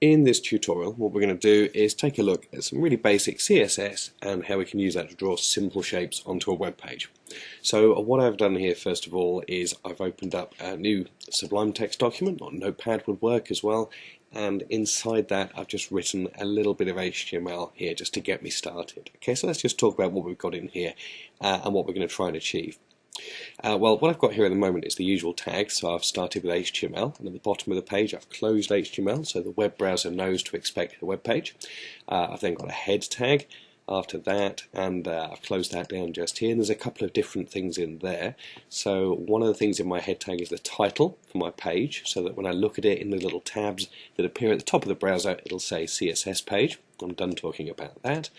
In this tutorial, what we're going to do is take a look at some really basic CSS and how we can use that to draw simple shapes onto a web page. So what I've done here first of all is I've opened up a new Sublime text document, or Notepad would work as well, and inside that I've just written a little bit of HTML here just to get me started. Okay, so let's just talk about what we've got in here and what we're going to try and achieve. Well, what I've got here at the moment is the usual tags. So I've started with HTML, and at the bottom of the page I've closed HTML, so the web browser knows to expect a web page. I've then got a head tag after that, and I've closed that down just here, and there's a couple of different things in there. So one of the things in my head tag is the title for my page, so that when I look at it in the little tabs that appear at the top of the browser, it'll say CSS page. I'm done talking about that.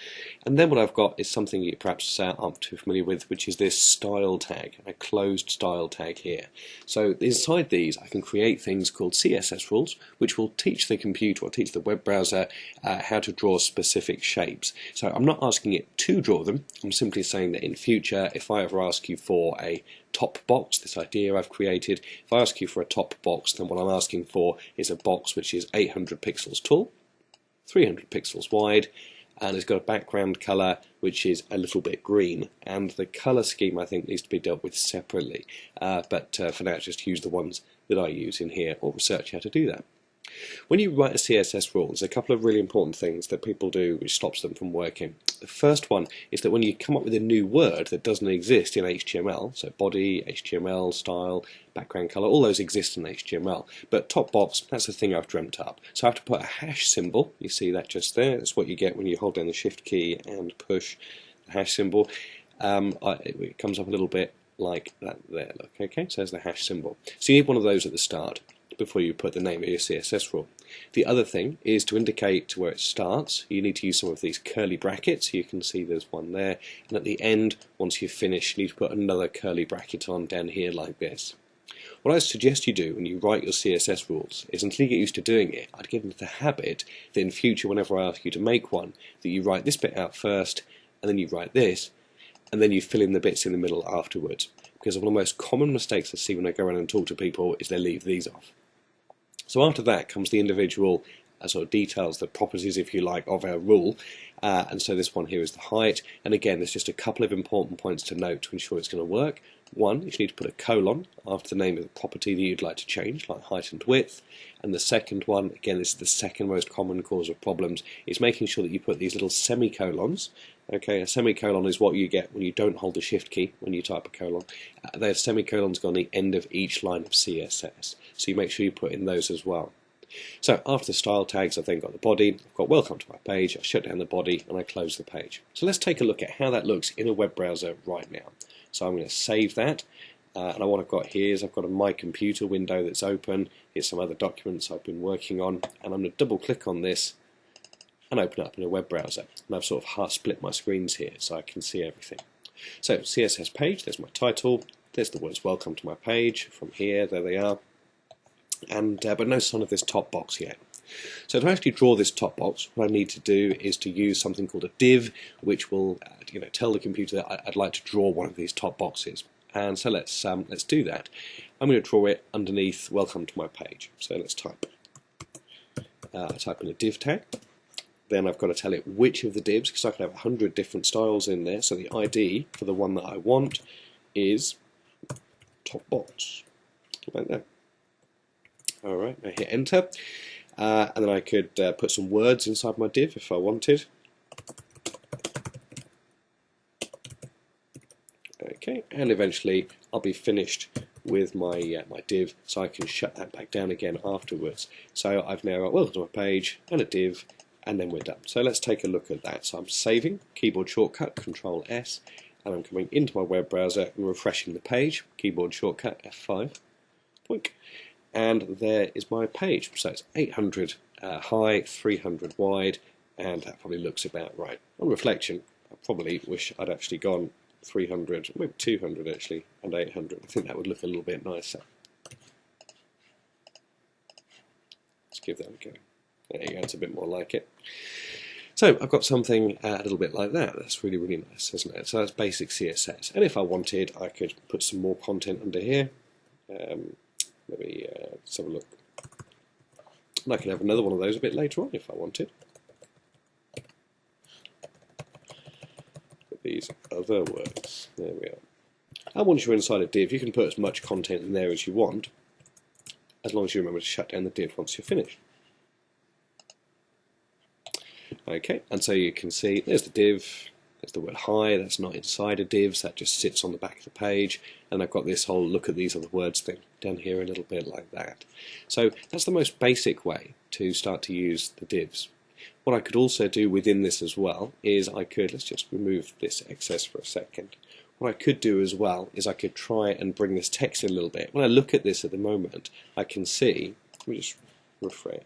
And then what I've got is something you perhaps aren't too familiar with, which is this style tag, a closed style tag here. So inside these I can create things called CSS rules, which will teach the computer or teach the web browser how to draw specific shapes. So I'm not asking it to draw them, I'm simply saying that in future, if I ever ask you for a top box, this idea I've created, if I ask you for a top box, then what I'm asking for is a box which is 800 pixels tall, 300 pixels wide, and it's got a background colour which is a little bit green, and the colour scheme I think needs to be dealt with separately, but for now just use the ones that I use in here or research how to do that. When you write a CSS rule, there's a couple of really important things that people do which stops them from working. The first one is that when you come up with a new word that doesn't exist in HTML, so body, HTML, style, background color, all those exist in HTML, but top box, that's the thing I've dreamt up. So I have to put a hash symbol, you see that just there, that's what you get when you hold down the shift key and push the hash symbol. It comes up a little bit like that there, look, okay, so there's the hash symbol. So you need one of those at the start before you put the name of your CSS rule. The other thing is to indicate to where it starts, you need to use some of these curly brackets. You can see there's one there, and at the end, once you've finished, you need to put another curly bracket on down here like this. What I suggest you do when you write your CSS rules is, until you get used to doing it, I'd get into the habit that in future, whenever I ask you to make one, that you write this bit out first, and then you write this, and then you fill in the bits in the middle afterwards. Because one of the most common mistakes I see when I go around and talk to people is they leave these off. So after that comes the individual sort of details, the properties, if you like, of our rule. And so this one here is the height. And again, there's just a couple of important points to note to ensure it's going to work. One, you need to put a colon after the name of the property that you'd like to change, like height and width. And the second one, again, this is the second most common cause of problems, is making sure that you put these little semicolons. Okay, a semicolon is what you get when you don't hold the shift key when you type a colon. There's semicolons on the end of each line of CSS, so you make sure you put in those as well. So after the style tags, I've then got the body, I've got welcome to my page, I shut down the body and I close the page. So let's take a look at how that looks in a web browser right now. So I'm going to save that, and what I've got here is I've got a My Computer window that's open. Here's some other documents I've been working on, and I'm going to double click on this and open up in a web browser. And I've sort of half split my screens here so I can see everything. So CSS page, there's my title, there's the words welcome to my page from here, there they are, and but no sign of this top box yet. So to actually draw this top box, what I need to do is to use something called a div, which will tell the computer that I'd like to draw one of these top boxes. And so let's do that. I'm going to draw it underneath welcome to my page. So let's type in a div tag. Then I've got to tell it which of the divs, because I can have 100 different styles in there. So the ID for the one that I want is top box, like that. All right, I hit enter, and then I could put some words inside my div if I wanted. Okay, and eventually I'll be finished with my my div, so I can shut that back down again afterwards. So I've now got welcome to my page and a div, and then we're done. So let's take a look at that. So I'm saving, keyboard shortcut, Control S, and I'm coming into my web browser and refreshing the page, keyboard shortcut, F5, boink, and there is my page. So it's 800 high, 300 wide, and that probably looks about right. On reflection, I probably wish I'd actually gone 300, maybe 200 actually, and 800. I think that would look a little bit nicer. Let's give that a go. There you go, it's a bit more like it. So I've got something a little bit like that. That's really, really nice, isn't it? So that's basic CSS. And if I wanted, I could put some more content under here. Maybe let's have a look. And I can have another one of those a bit later on if I wanted. These other words. There we are. And once you're inside a div, you can put as much content in there as you want, as long as you remember to shut down the div once you're finished. Okay, and so you can see there's the div, there's the word hi, that's not inside a div, so that just sits on the back of the page, and I've got this whole look at these other words thing down here a little bit like that. So that's the most basic way to start to use the divs. What I could also do within this as well is I could, let's just remove this excess for a second. What I could do as well is I could try and bring this text in a little bit. When I look at this at the moment, I can see, let me just refresh.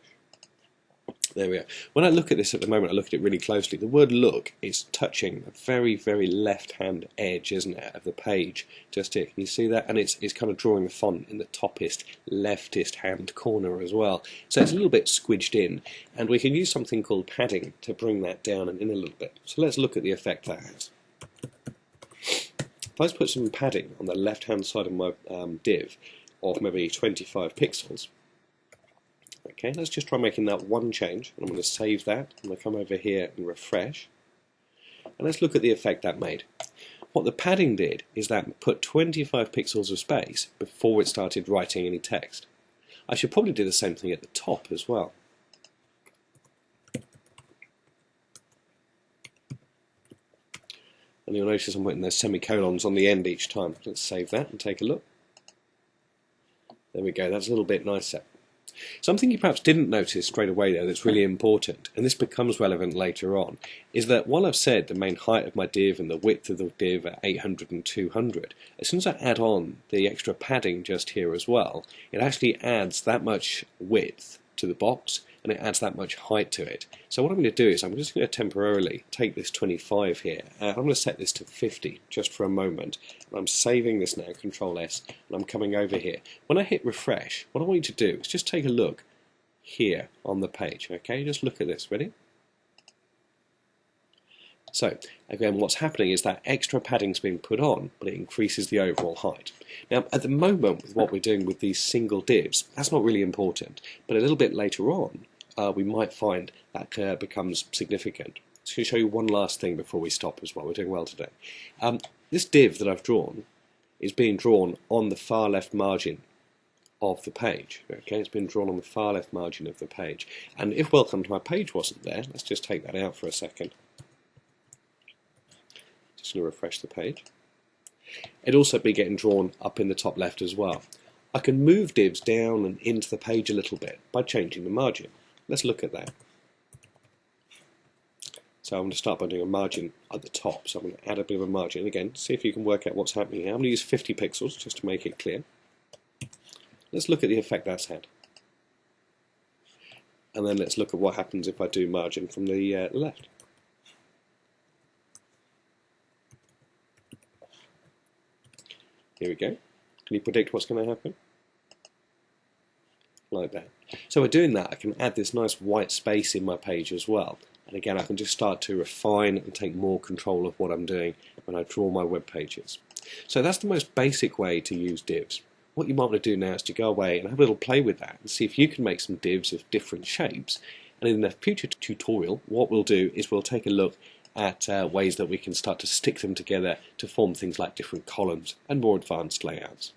There we are. When I look at this at the moment, I look at it really closely. The word look is touching the very, very left-hand edge, isn't it, of the page. Just here, can you see that? And it's kind of drawing the font in the toppest, leftist hand corner as well. So it's a little bit squidged in. And we can use something called padding to bring that down and in a little bit. So let's look at the effect that has. If I put some padding on the left-hand side of my div of maybe 25 pixels, okay, let's just try making that one change, and I'm going to save that. I'm going to come over here and refresh, and let's look at the effect that made. What the padding did is that put 25 pixels of space before it started writing any text. I should probably do the same thing at the top as well. And you'll notice I'm putting those semicolons on the end each time. Let's save that and take a look. There we go, that's a little bit nicer. Something you perhaps didn't notice straight away though that's really important, and this becomes relevant later on, is that while I've said the main height of my div and the width of the div are 800 and 200, as soon as I add on the extra padding just here as well, it actually adds that much width to the box and it adds that much height to it. So what I'm going to do is I'm just going to temporarily take this 25 here, I'm going to set this to 50 just for a moment, and I'm saving this now, Control S, and I'm coming over here. When I hit refresh, what I want you to do is just take a look here on the page, okay? Just look at this, ready? So, again, what's happening is that extra padding's being put on, but it increases the overall height. Now, at the moment, with what we're doing with these single divs, that's not really important, but a little bit later on, we might find that becomes significant. So I'm going to show you one last thing before we stop as well. We're doing well today. This div that I've drawn is being drawn on the far left margin of the page. Okay, it's been drawn on the far left margin of the page. And if welcome to my page wasn't there, let's just take that out for a second. Just going to refresh the page. It'd also be getting drawn up in the top left as well. I can move divs down and into the page a little bit by changing the margin. Let's look at that. So I'm going to start by doing a margin at the top. So I'm going to add a bit of a margin. Again, see if you can work out what's happening here. I'm going to use 50 pixels just to make it clear. Let's look at the effect that's had. And then let's look at what happens if I do margin from the left. Here we go. Can you predict what's going to happen? Like that. So by doing that, I can add this nice white space in my page as well. And again, I can just start to refine and take more control of what I'm doing when I draw my web pages. So that's the most basic way to use divs. What you might want to do now is to go away and have a little play with that and see if you can make some divs of different shapes. And in a future tutorial, what we'll do is we'll take a look at ways that we can start to stick them together to form things like different columns and more advanced layouts.